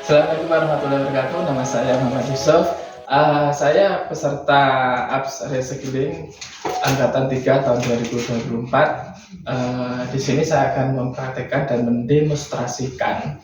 Assalamualaikum warahmatullahi wabarakatuh. Nama saya Muhammad Yusuf. Saya peserta APS Recycling angkatan 3 tahun 2024. Di sini saya akan mempraktekkan dan mendemonstrasikan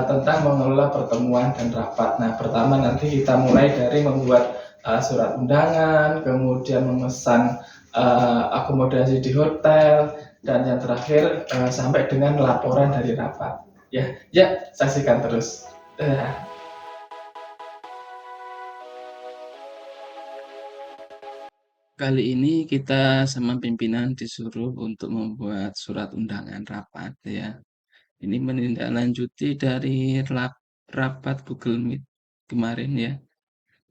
tentang mengelola pertemuan dan rapat. Nah, pertama nanti kita mulai dari membuat surat undangan, kemudian memesan akomodasi di hotel, dan yang terakhir sampai dengan laporan dari rapat. Ya, saksikan terus. Kali ini kita sama pimpinan disuruh untuk membuat surat undangan rapat ya. Ini menindaklanjuti dari rapat Google Meet kemarin ya.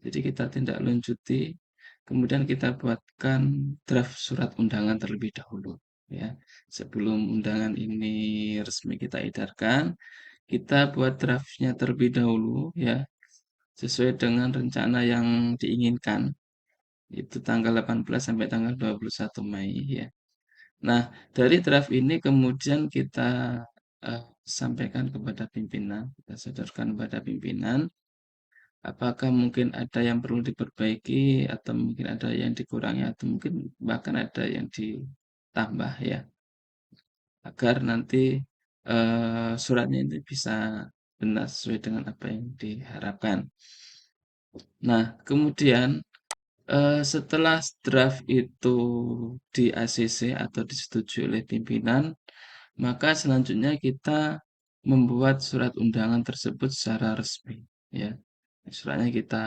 Jadi kita tindak lanjuti, kemudian kita buatkan draft surat undangan terlebih dahulu ya. Sebelum undangan ini resmi kita edarkan, kita buat draftnya terlebih dahulu ya, sesuai dengan rencana yang diinginkan. Itu tanggal 18 sampai tanggal 21 Mei ya. Nah, dari draft ini kemudian kita sampaikan kepada pimpinan, kita sodorkan kepada pimpinan, apakah mungkin ada yang perlu diperbaiki atau mungkin ada yang dikurangi atau mungkin bahkan ada yang ditambah ya, agar nanti suratnya itu bisa benar sesuai dengan apa yang diharapkan. Nah, kemudian setelah draft itu di-ACC atau disetujui oleh pimpinan, maka selanjutnya kita membuat surat undangan tersebut secara resmi, ya. Suratnya kita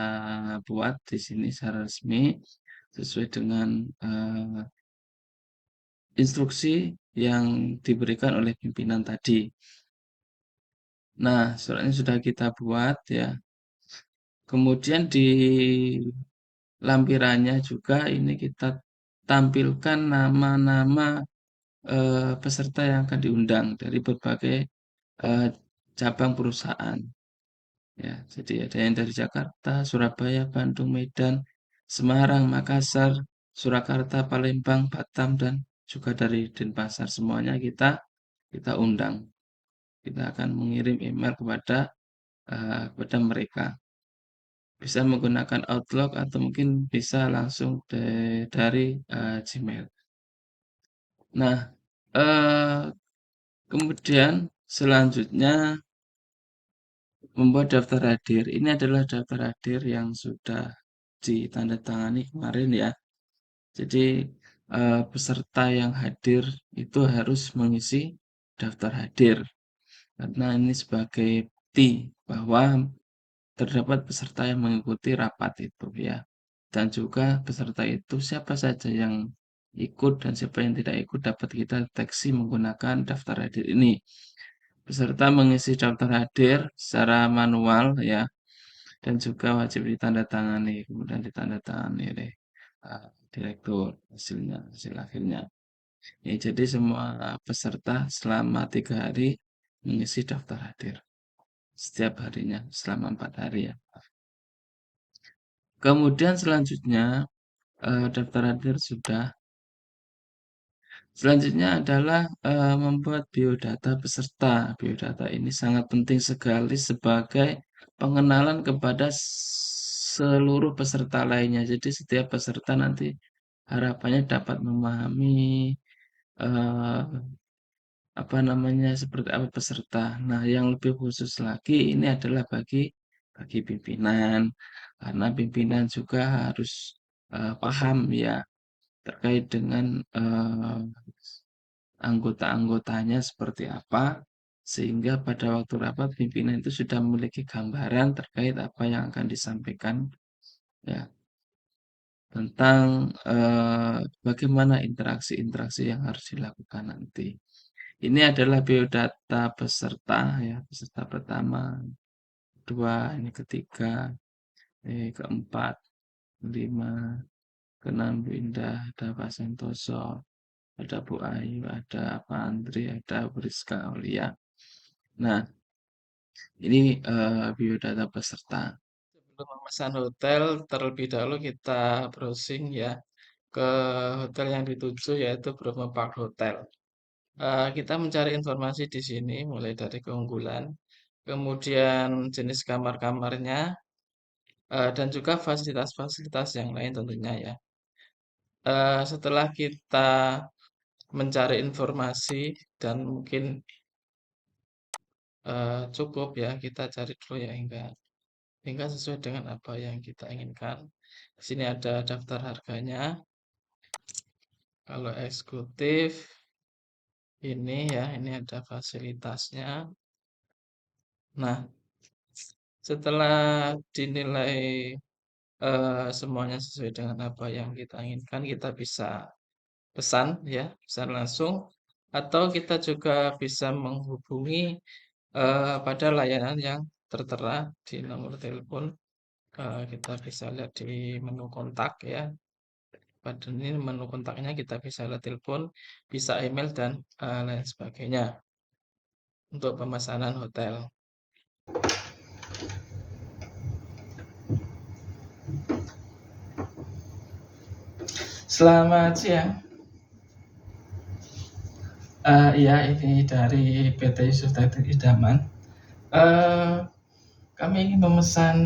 buat di sini secara resmi sesuai dengan instruksi yang diberikan oleh pimpinan tadi. Nah, suratnya sudah kita buat ya. Kemudian di lampirannya juga ini kita tampilkan nama-nama peserta yang akan diundang dari berbagai eh, cabang perusahaan. Ya, jadi ada yang dari Jakarta, Surabaya, Bandung, Medan, Semarang, Makassar, Surakarta, Palembang, Batam, dan juga dari Denpasar. Semuanya kita undang. Kita akan mengirim email kepada mereka. Bisa menggunakan Outlook atau mungkin bisa langsung dari Gmail. Nah, eh, kemudian selanjutnya membuat daftar hadir. Ini adalah daftar hadir yang sudah ditandatangani kemarin ya. Jadi peserta yang hadir itu harus mengisi daftar hadir. Karena ini sebagai bukti bahwa terdapat peserta yang mengikuti rapat itu ya. Dan juga peserta itu siapa saja yang ikut dan siapa yang tidak ikut dapat kita deteksi menggunakan daftar hadir ini. Peserta mengisi daftar hadir secara manual ya, dan juga wajib ditandatangani, kemudian ditandatangani oleh direktur hasil akhirnya. Ya, jadi semua peserta selama 3 hari mengisi daftar hadir setiap harinya selama 4 hari ya. Kemudian selanjutnya daftar hadir sudah. Selanjutnya adalah membuat biodata peserta. Biodata ini sangat penting sekali sebagai pengenalan kepada seluruh peserta lainnya. Jadi setiap peserta nanti harapannya dapat memahami eh, apa namanya seperti apa peserta. Nah, yang lebih khusus lagi ini adalah bagi pimpinan, karena pimpinan juga harus paham ya terkait dengan anggota-anggotanya seperti apa, sehingga pada waktu rapat pimpinan itu sudah memiliki gambaran terkait apa yang akan disampaikan ya tentang bagaimana interaksi-interaksi yang harus dilakukan nanti. Ini adalah biodata peserta ya, peserta pertama, kedua, ini ketiga, keempat, kelima, keenam Bu Indah, ada Pak Santoso, ada Bu Ayu, ada Pak Andri, ada Bu Rizka Aulia. Nah, ini biodata peserta. Sebelum memesan hotel, terlebih dahulu kita browsing ya ke hotel yang dituju yaitu Bromo Park Hotel. Kita mencari informasi di sini mulai dari keunggulan, kemudian jenis kamar-kamarnya, dan juga fasilitas-fasilitas yang lain tentunya ya. Setelah kita mencari informasi dan mungkin, cukup ya, kita cari dulu ya hingga sesuai dengan apa yang kita inginkan. Di sini ada daftar harganya. Kalau eksekutif ini ya, ini ada fasilitasnya. Nah, setelah dinilai semuanya sesuai dengan apa yang kita inginkan, kita bisa pesan ya, pesan langsung, atau kita juga bisa menghubungi pada layanan yang tertera di nomor telepon. Kita bisa lihat di menu kontak ya. Pada ini menu kontaknya kita bisa lihat telepon, bisa email dan lain sebagainya untuk pemesanan hotel. Selamat siang. Iya, ini dari PT Yusuf Tetik Idaman. Kami ingin memesan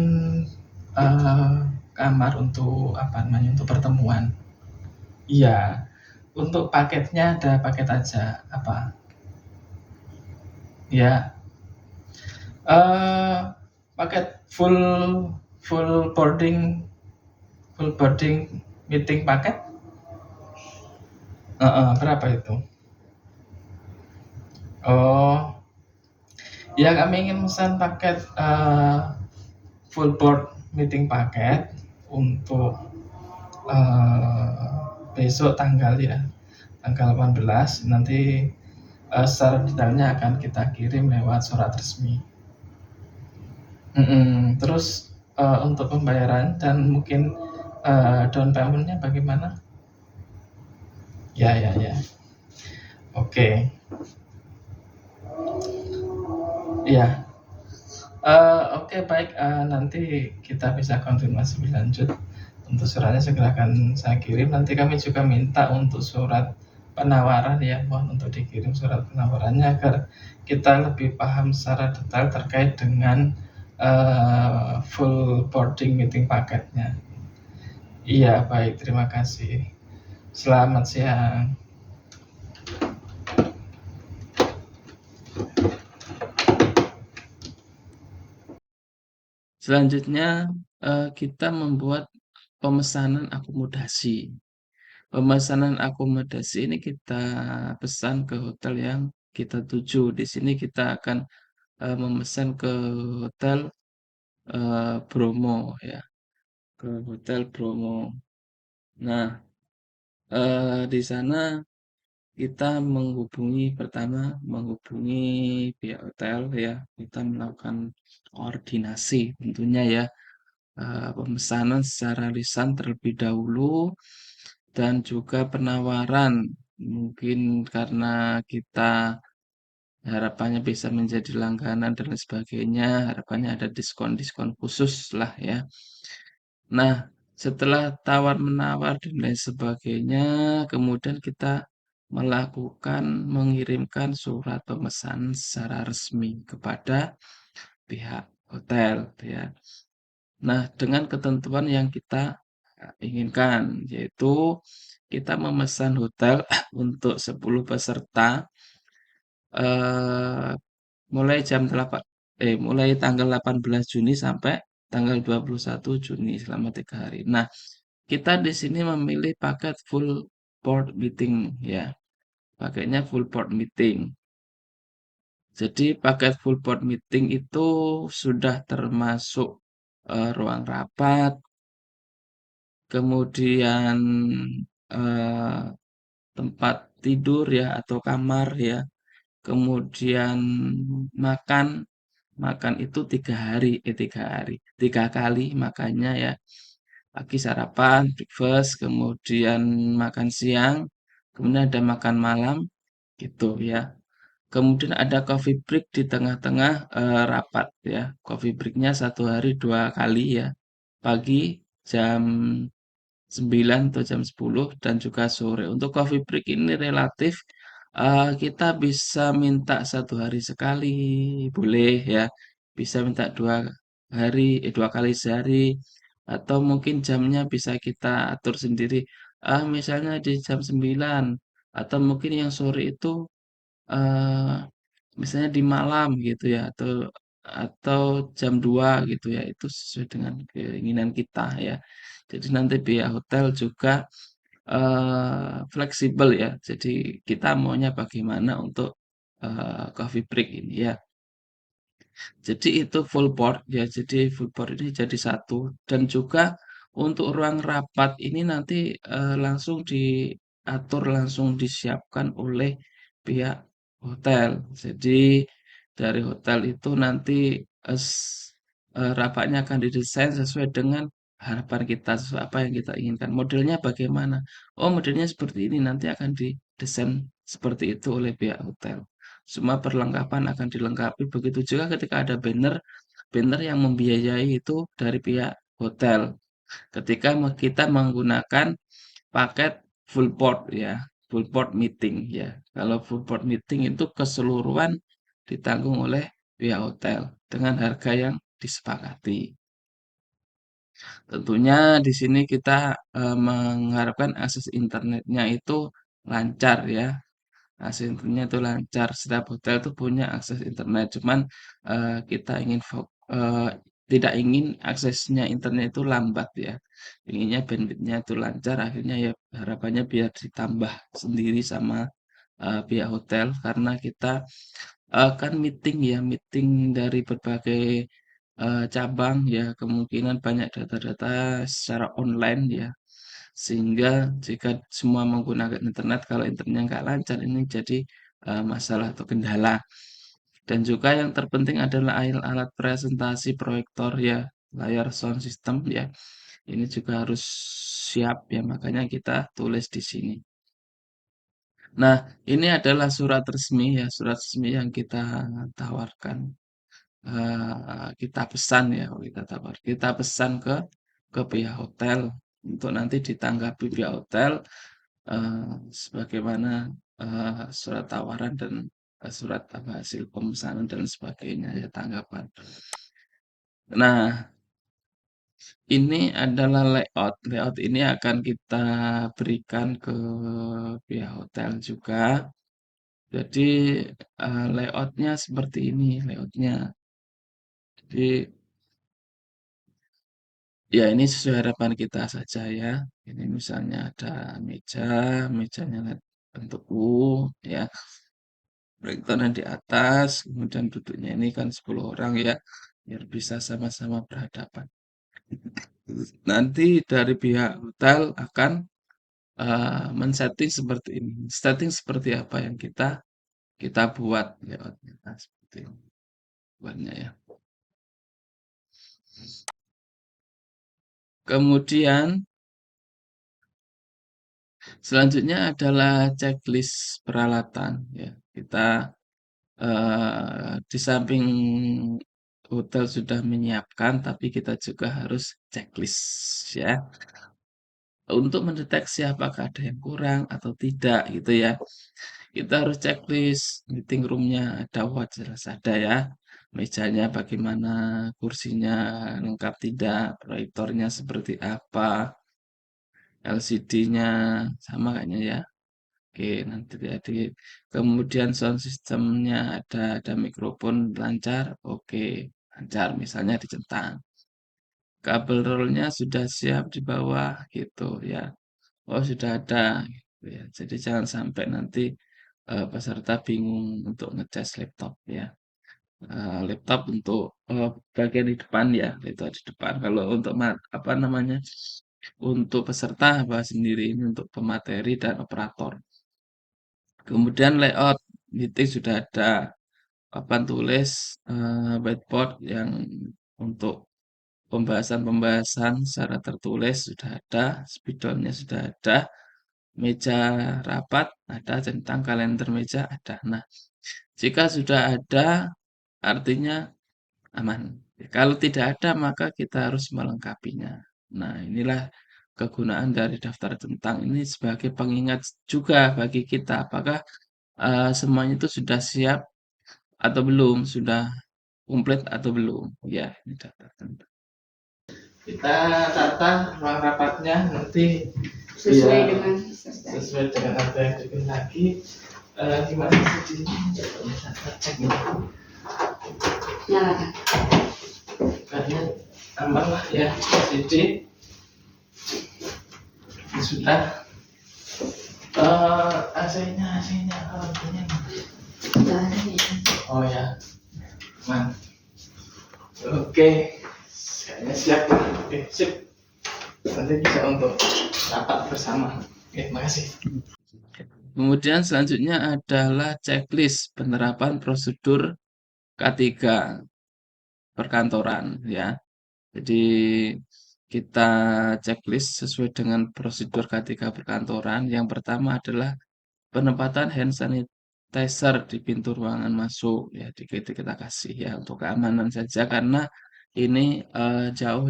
kamar untuk apa namanya, untuk pertemuan. Iya, untuk paketnya ada paket aja apa? Ya, paket full full boarding full boarding meeting paket. Berapa itu? Oh, ya kami ingin pesan paket full board meeting paket untuk besok tanggal 18 nanti secara detailnya akan kita kirim lewat surat resmi. Terus untuk pembayaran dan mungkin down payment-nya bagaimana? Ya. Oke. Ya. Oke, baik, nanti kita bisa konfirmasi lebih lanjut. Untuk suratnya segera akan saya kirim. Nanti kami juga minta untuk surat penawaran ya, mohon untuk dikirim surat penawarannya agar kita lebih paham secara detail terkait dengan full boarding meeting paketnya. Iya, baik, terima kasih. Selamat siang. Selanjutnya, kita membuat pemesanan akomodasi. Pemesanan akomodasi ini kita pesan ke hotel yang kita tuju. Di sini kita akan memesan ke hotel Bromo ya, ke hotel Bromo. Nah, di sana kita pertama menghubungi pihak hotel ya, kita melakukan koordinasi tentunya ya, pemesanan secara lisan terlebih dahulu dan juga penawaran. Mungkin karena kita harapannya bisa menjadi langganan dan lain sebagainya, harapannya ada diskon-diskon khusus lah ya. Nah, setelah tawar-menawar dan lain sebagainya, kemudian kita mengirimkan surat pemesanan secara resmi kepada pihak hotel ya. Nah, dengan ketentuan yang kita inginkan, yaitu kita memesan hotel untuk 10 peserta eh, mulai tanggal 18 Juni sampai tanggal 21 Juni selama 3 hari. Nah, kita di sini memilih paket full board meeting ya. Paketnya full board meeting. Jadi paket full board meeting itu sudah termasuk ruang rapat, kemudian eh, tempat tidur ya atau kamar ya, kemudian makan. Makan itu 3 hari, 3 kali makannya ya. Pagi sarapan, breakfast, kemudian makan siang, kemudian ada makan malam, gitu ya. Kemudian ada coffee break di tengah-tengah rapat ya. Coffee breaknya 1 hari 2 kali ya. Pagi jam 9 atau jam 10 dan juga sore. Untuk coffee break ini relatif Kita bisa minta 1 hari sekali, boleh ya. Bisa minta 2 kali sehari, atau mungkin jamnya bisa kita atur sendiri. Misalnya di jam 9, atau mungkin yang sore itu eh, misalnya di malam gitu ya, atau jam 2 gitu ya. Itu sesuai dengan keinginan kita ya. Jadi nanti pihak hotel juga fleksibel ya. Jadi kita maunya bagaimana untuk coffee break ini ya. Jadi itu full board ya. Jadi full board ini jadi satu, dan juga untuk ruang rapat ini nanti langsung diatur, langsung disiapkan oleh pihak hotel. Jadi dari hotel itu nanti rapatnya akan didesain sesuai dengan harapan kita, sesuai apa yang kita inginkan. Modelnya bagaimana? Oh, modelnya seperti ini, nanti akan didesain seperti itu oleh pihak hotel. Semua perlengkapan akan dilengkapi. Begitu juga ketika ada banner, banner yang membiayai itu dari pihak hotel. Ketika kita menggunakan paket full board ya, full board meeting ya. Kalau full board meeting itu keseluruhan ditanggung oleh pihak hotel dengan harga yang disepakati. Tentunya di sini kita mengharapkan akses internetnya itu lancar ya. Akses internetnya itu lancar. Setiap hotel itu punya akses internet. Cuman kita tidak ingin aksesnya internet itu lambat ya. Inginnya bandwidthnya itu lancar. Akhirnya ya harapannya biar ditambah sendiri sama pihak hotel, karena kita kan meeting ya, meeting dari berbagai cabang ya, kemungkinan banyak data-data secara online ya, sehingga jika semua menggunakan internet, kalau internetnya nggak lancar, ini jadi masalah atau kendala. Dan juga yang terpenting adalah alat presentasi proyektor ya, layar sound system ya, ini juga harus siap ya, makanya kita tulis di sini. Nah, ini adalah surat resmi ya, surat resmi yang kita tawarkan. Kita pesan ya, kita pesan ke pihak hotel untuk nanti ditanggapi pihak hotel sebagaimana surat tawaran dan surat apa hasil pemesanan dan sebagainya ya, tanggapan. Nah, ini adalah layout. Layout ini akan kita berikan ke pihak hotel juga. Jadi layoutnya seperti ini layoutnya. Jadi ya ini sesuai harapan kita saja ya. Ini misalnya ada meja, mejanya bentuk U ya. Proyektornya di atas, kemudian duduknya ini kan 10 orang ya, biar bisa sama-sama berhadapan. Nanti dari pihak hotel akan men-setting seperti ini. Setting seperti apa yang kita buat layoutnya. Nah, seperti ini buatnya ya. Kemudian selanjutnya adalah checklist peralatan ya. Kita di samping hotel sudah menyiapkan, tapi kita juga harus checklist ya, untuk mendeteksi apakah ada yang kurang atau tidak gitu ya. Kita harus checklist meeting roomnya ada, wah jelas ada ya. Mejanya bagaimana, kursinya lengkap tidak, proyektornya seperti apa, LCD-nya sama kayaknya ya. Oke, nanti jadi kemudian sound systemnya ada mikrofon lancar, oke, lancar misalnya dicentang. Kabel rollnya sudah siap di bawah gitu ya. Oh sudah ada gitu ya. Jadi jangan sampai nanti peserta bingung untuk ngecas laptop ya. Laptop untuk bagian di depan ya, itu di depan. Kalau untuk apa namanya? Untuk peserta apa sendiri, ini untuk pemateri dan operator. Kemudian layout meeting sudah ada, papan tulis, whiteboard yang untuk pembahasan-pembahasan secara tertulis sudah ada, spidolnya sudah ada, meja rapat ada, centang kalender meja ada. Nah, jika sudah ada, artinya aman. Kalau tidak ada, maka kita harus melengkapinya. Nah, inilah kegunaan dari daftar centang ini sebagai pengingat juga bagi kita, apakah semuanya itu sudah siap atau belum, sudah komplit atau belum. Ya, ini data. Kita tata ruang rapatnya nanti Sesuai biar dengan sesuai dengan apa yang dikehendaki. Gimana sih ini? Bisa cek nih. nyalakan. Kayaknya aman lah ya. CD ini sudah. AC-nya lampunya. Nggak ada ya. Oh ya, man. Oke, kayaknya siap. Oke, sip. Nanti bisa untuk rapat bersama. Oke, makasih. Kemudian selanjutnya adalah checklist penerapan prosedur K3 perkantoran ya. Jadi kita checklist sesuai dengan prosedur K3 perkantoran. Yang pertama adalah penempatan hand sanitizer di pintu ruangan masuk ya, kita kasih ya untuk keamanan saja karena ini jauh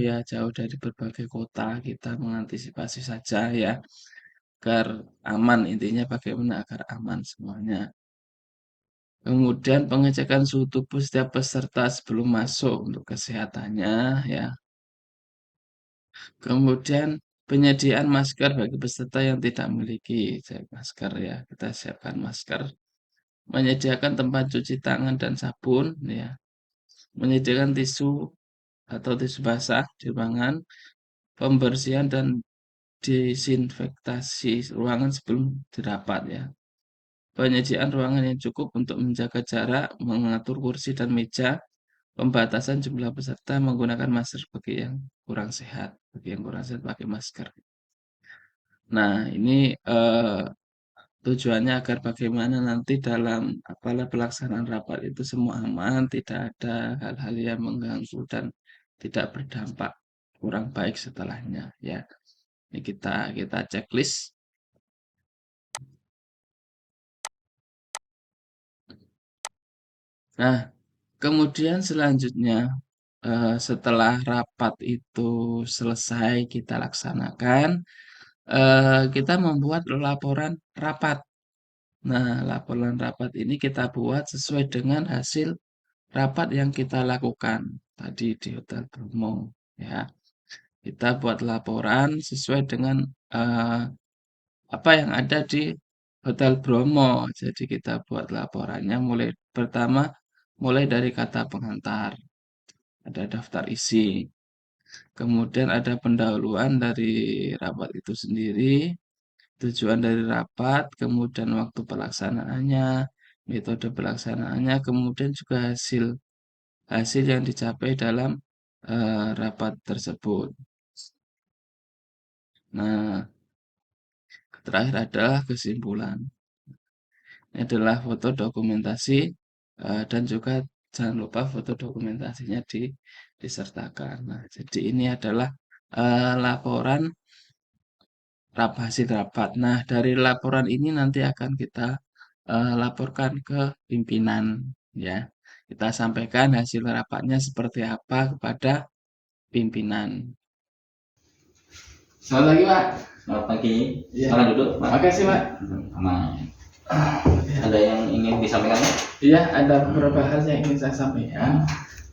dari berbagai kota, kita mengantisipasi saja ya agar aman, intinya bagaimana agar aman semuanya. Kemudian pengecekan suhu tubuh setiap peserta sebelum masuk untuk kesehatannya ya. Kemudian penyediaan masker bagi peserta yang tidak memiliki masker ya, kita siapkan masker. Menyediakan tempat cuci tangan dan sabun ya. Menyediakan tisu atau tisu basah di ruangan, pembersihan dan disinfektasi ruangan sebelum dirapat ya. Penyediaan ruangan yang cukup untuk menjaga jarak, mengatur kursi dan meja, pembatasan jumlah peserta menggunakan masker bagi yang kurang sehat, pakai masker. Nah, ini tujuannya agar bagaimana nanti dalam pelaksanaan rapat itu semua aman, tidak ada hal-hal yang mengganggu dan tidak berdampak kurang baik setelahnya ya. Ini kita checklist. Nah, kemudian selanjutnya setelah rapat itu selesai kita laksanakan, kita membuat laporan rapat. Nah, laporan rapat ini kita buat sesuai dengan hasil rapat yang kita lakukan tadi di Hotel Bromo ya. Kita buat laporan sesuai dengan apa yang ada di Hotel Bromo. Jadi kita buat laporannya mulai dari kata pengantar, ada daftar isi, kemudian ada pendahuluan dari rapat itu sendiri, tujuan dari rapat, kemudian waktu pelaksanaannya, metode pelaksanaannya, kemudian juga hasil yang dicapai dalam rapat tersebut. Nah, terakhir adalah kesimpulan. Ini adalah foto dokumentasi dan juga jangan lupa foto dokumentasinya disertakan. Nah, jadi ini adalah laporan hasil rapat. Nah, dari laporan ini nanti akan kita laporkan ke pimpinan ya. Kita sampaikan hasil rapatnya seperti apa kepada pimpinan. Selamat pagi, Pak. Selamat pagi. Iya. Silakan duduk, Pak. Makasih, Pak. Aman. Ada yang ingin disampaikan? Iya, ada beberapa hal yang ingin saya sampaikan,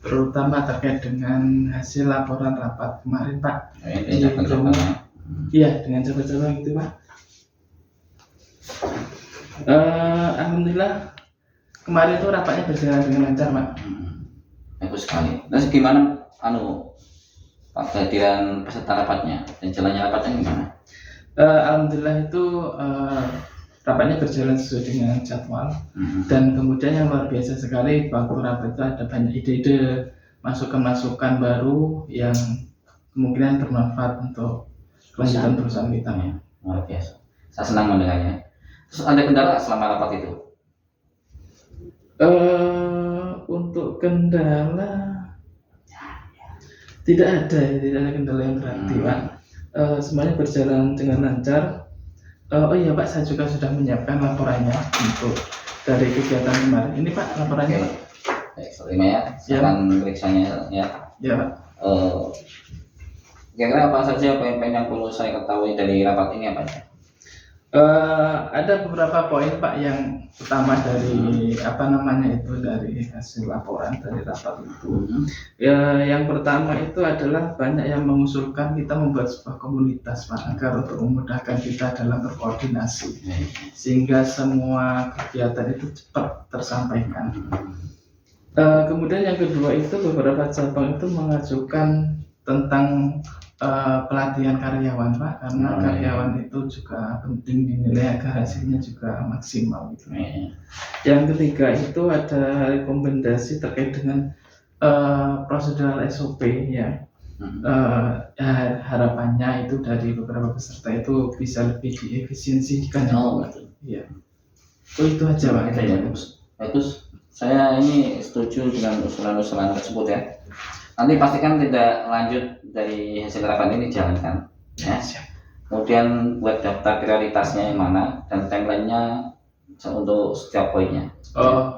terutama terkait dengan hasil laporan rapat kemarin, Pak. Iya, dengan coba-coba gitu, Pak. Alhamdulillah kemarin itu rapatnya berjalan dengan lancar, Pak. Bagus sekali. Terus gimana Pak kehadiran peserta rapatnya dan jalannya rapatnya gimana? Alhamdulillah itu rapatnya berjalan sesuai dengan jadwal. Dan kemudian yang luar biasa sekali waktu rapat itu ada banyak ide-ide, masukan-masukan baru yang kemungkinan bermanfaat untuk kelanjutan perusahaan kita. Luar biasa. Saya senang mendengarnya. Terus ada kendala selama rapat itu? Untuk kendala tidak ada kendala yang berarti, Pak. Semuanya berjalan dengan lancar. Oh iya, Pak, saya juga sudah menyiapkan laporannya untuk dari kegiatan kemarin. Ini, Pak, laporannya. Oke. Baik, terima ya. Silakan periksanya ya. Ya, Pak. Kira-kira apa saja poin-poin yang perlu saya ketahui dari rapat ini apa ya? Ada beberapa poin Pak yang utama dari dari hasil laporan dari rapat itu. Ya, yang pertama itu adalah banyak yang mengusulkan kita membuat sebuah komunitas Pak agar untuk memudahkan kita dalam berkoordinasi sehingga semua kegiatan itu cepat tersampaikan. Kemudian yang kedua itu beberapa cabang itu mengajukan tentang pelatihan karyawan Pak, karena karyawan itu juga penting dinilai agar hasilnya juga maksimal gitu. Yang ketiga itu ada rekomendasi terkait dengan prosedural SOP ya. Harapannya itu dari beberapa peserta itu bisa lebih diefisiensikan. Iya. Itu aja Pak. Bagus. Saya ini setuju dengan usulan-usulan tersebut ya. Nanti pastikan tidak lanjut dari hasil rapat ini dijalankan ya. Kemudian buat daftar prioritasnya yang mana dan timelinenya untuk setiap poinnya.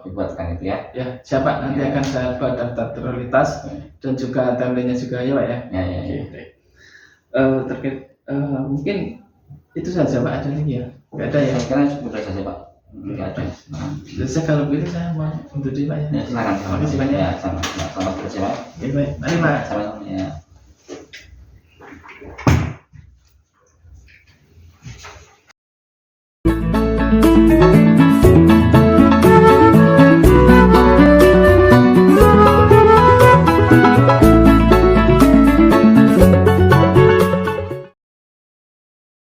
Dibuatkan itu ya. Ya, siapa nanti akan saya buat daftar prioritas dan juga timelinenya juga ya Pak ya. Terkait mungkin itu saja Pak, ada lagi ya? Nggak ada ya? Saya kira sudah saja Pak. Nggak ada. Biasanya kalau begitu saya mau undur diri Pak ya. Ya silakan. Terima kasih banyak. Ya, selamat bekerja Pak. Baik, mari Pak. Selamat ya.